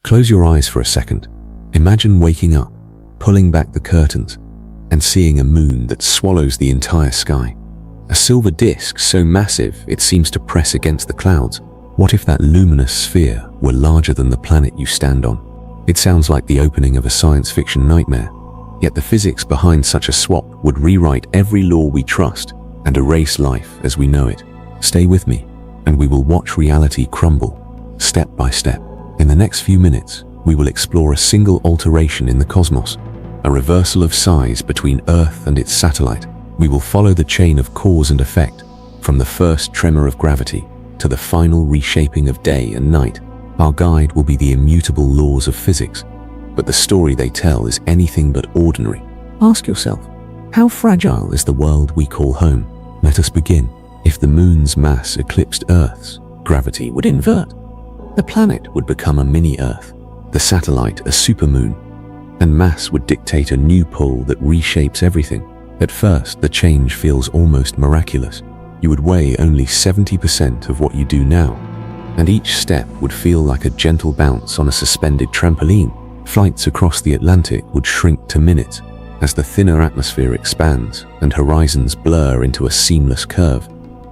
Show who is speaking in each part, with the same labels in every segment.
Speaker 1: Close your eyes for a second. Imagine waking up, pulling back the curtains, and seeing a moon that swallows the entire sky. A silver disk so massive it seems to press against the clouds. What if that luminous sphere were larger than the planet you stand on? It sounds like the opening of a science fiction nightmare. Yet the physics behind such a swap would rewrite every law we trust and erase life as we know it. Stay with me, and we will watch reality crumble, step by step. In the next few minutes, we will explore a single alteration in the cosmos, a reversal of size between Earth and its satellite. We will follow the chain of cause and effect, from the first tremor of gravity to the final reshaping of day and night. Our guide will be the immutable laws of physics, but the story they tell is anything but ordinary. Ask yourself, how fragile is the world we call home? Let us begin. If the moon's mass eclipsed Earth's, gravity would invert. The planet would become a mini-Earth, the satellite a supermoon, and mass would dictate a new pull that reshapes everything. At first, the change feels almost miraculous. You would weigh only 70% of what you do now, and each step would feel like a gentle bounce on a suspended trampoline. Flights across the Atlantic would shrink to minutes as the thinner atmosphere expands and horizons blur into a seamless curve.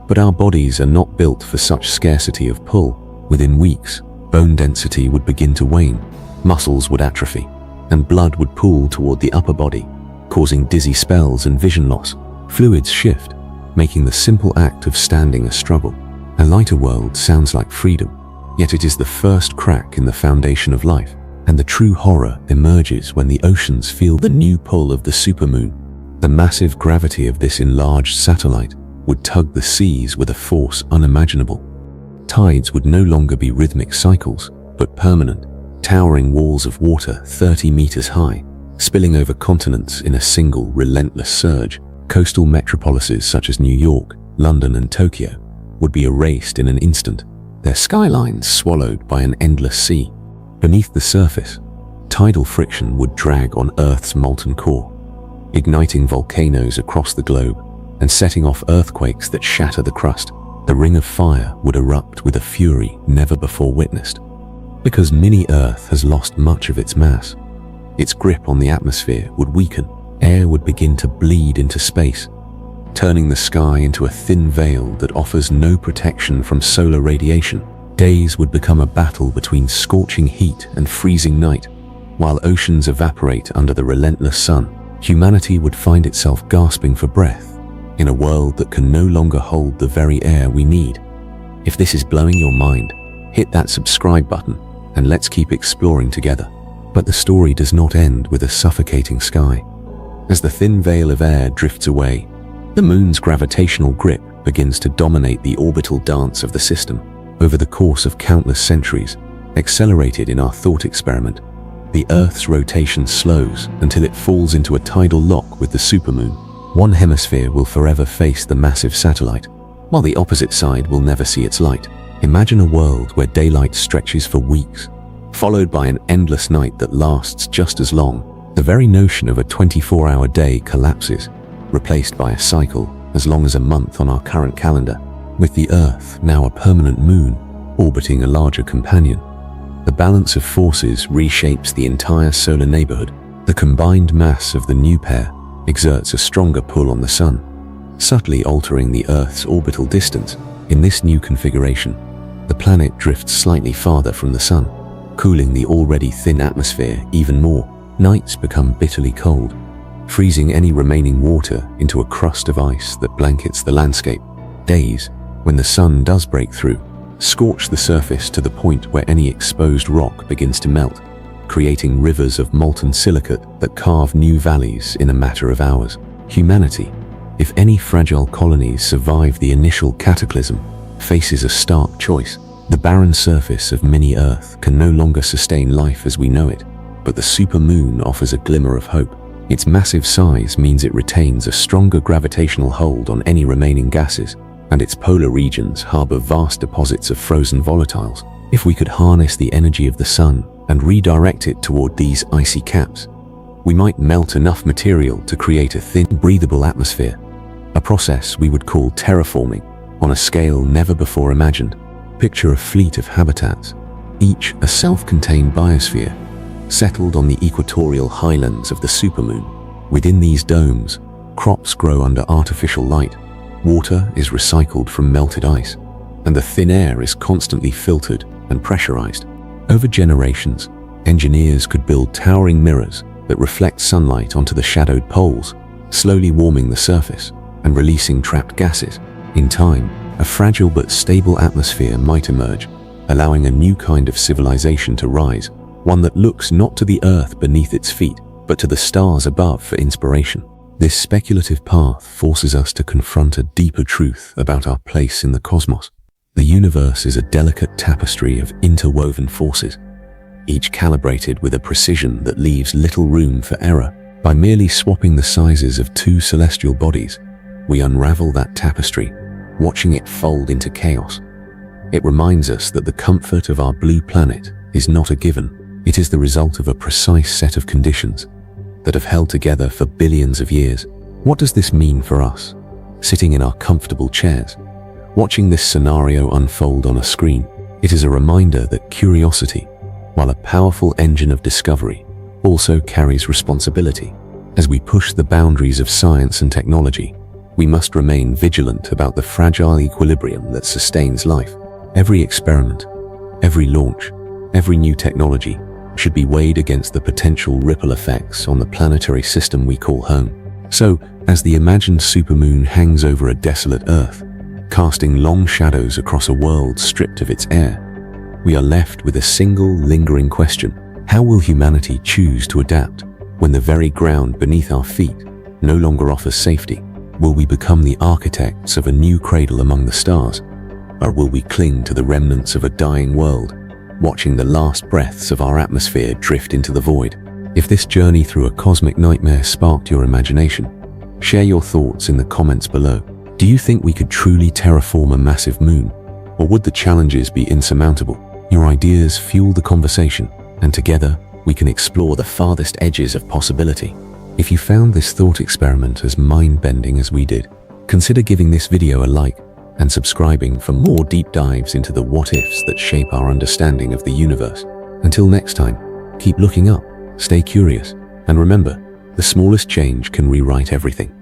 Speaker 1: But our bodies are not built for such scarcity of pull. Within weeks, bone density would begin to wane, muscles would atrophy, and blood would pool toward the upper body, causing dizzy spells and vision loss. Fluids shift, making the simple act of standing a struggle. A lighter world sounds like freedom, yet it is the first crack in the foundation of life. And the true horror emerges when the oceans feel the new pull of the supermoon. The massive gravity of this enlarged satellite would tug the seas with a force unimaginable. Tides would no longer be rhythmic cycles, but permanent, towering walls of water 30 meters high, spilling over continents in a single relentless surge. Coastal metropolises such as New York, London, and Tokyo would be erased in an instant, their skylines swallowed by an endless sea. Beneath the surface, tidal friction would drag on Earth's molten core, igniting volcanoes across the globe and setting off earthquakes that shatter the crust. The ring of fire would erupt with a fury never before witnessed. Because mini-Earth has lost much of its mass, its grip on the atmosphere would weaken. Air would begin to bleed into space, turning the sky into a thin veil that offers no protection from solar radiation. Days would become a battle between scorching heat and freezing night. While oceans evaporate under the relentless sun, humanity would find itself gasping for breath in a world that can no longer hold the very air we need. If this is blowing your mind, hit that subscribe button and let's keep exploring together. But the story does not end with a suffocating sky. As the thin veil of air drifts away, the moon's gravitational grip begins to dominate the orbital dance of the system. Over the course of countless centuries, accelerated in our thought experiment, the Earth's rotation slows until it falls into a tidal lock with the supermoon. One hemisphere will forever face the massive satellite, while the opposite side will never see its light. Imagine a world where daylight stretches for weeks, followed by an endless night that lasts just as long. The very notion of a 24-hour day collapses, replaced by a cycle as long as a month on our current calendar. With the Earth now a permanent moon, orbiting a larger companion, the balance of forces reshapes the entire solar neighborhood. The combined mass of the new pair exerts a stronger pull on the Sun, subtly altering the Earth's orbital distance. In this new configuration, the planet drifts slightly farther from the Sun, cooling the already thin atmosphere even more. Nights become bitterly cold, freezing any remaining water into a crust of ice that blankets the landscape. Days, when the sun does break through, scorch the surface to the point where any exposed rock begins to melt, creating rivers of molten silicate that carve new valleys in a matter of hours. Humanity, if any fragile colonies survive the initial cataclysm, faces a stark choice. The barren surface of mini-Earth can no longer sustain life as we know it, but the supermoon offers a glimmer of hope. Its massive size means it retains a stronger gravitational hold on any remaining gases, and its polar regions harbor vast deposits of frozen volatiles. If we could harness the energy of the sun and redirect it toward these icy caps, we might melt enough material to create a thin, breathable atmosphere, a process we would call terraforming on a scale never before imagined. Picture a fleet of habitats, each a self-contained biosphere, settled on the equatorial highlands of the supermoon. Within these domes, crops grow under artificial light, water is recycled from melted ice, and the thin air is constantly filtered and pressurized. Over generations, engineers could build towering mirrors that reflect sunlight onto the shadowed poles, slowly warming the surface and releasing trapped gases. In time, a fragile but stable atmosphere might emerge, allowing a new kind of civilization to rise, one that looks not to the earth beneath its feet, but to the stars above for inspiration. This speculative path forces us to confront a deeper truth about our place in the cosmos. The universe is a delicate tapestry of interwoven forces, each calibrated with a precision that leaves little room for error. By merely swapping the sizes of two celestial bodies, we unravel that tapestry, watching it fold into chaos. It reminds us that the comfort of our blue planet is not a given. It is the result of a precise set of conditions that have held together for billions of years. What does this mean for us, sitting in our comfortable chairs, watching this scenario unfold on a screen? It is a reminder that curiosity, while a powerful engine of discovery, also carries responsibility. As we push the boundaries of science and technology, we must remain vigilant about the fragile equilibrium that sustains life. Every experiment, every launch, every new technology should be weighed against the potential ripple effects on the planetary system we call home. So, as the imagined supermoon hangs over a desolate Earth, casting long shadows across a world stripped of its air, we are left with a single lingering question. How will humanity choose to adapt when the very ground beneath our feet no longer offers safety? Will we become the architects of a new cradle among the stars? Or will we cling to the remnants of a dying world, watching the last breaths of our atmosphere drift into the void? If this journey through a cosmic nightmare sparked your imagination, share your thoughts in the comments below. Do you think we could truly terraform a massive moon? Or would the challenges be insurmountable? Your ideas fuel the conversation, and together we can explore the farthest edges of possibility. If you found this thought experiment as mind-bending as we did, consider giving this video a like and subscribing for more deep dives into the what-ifs that shape our understanding of the universe. Until next time, keep looking up, stay curious, and remember, the smallest change can rewrite everything.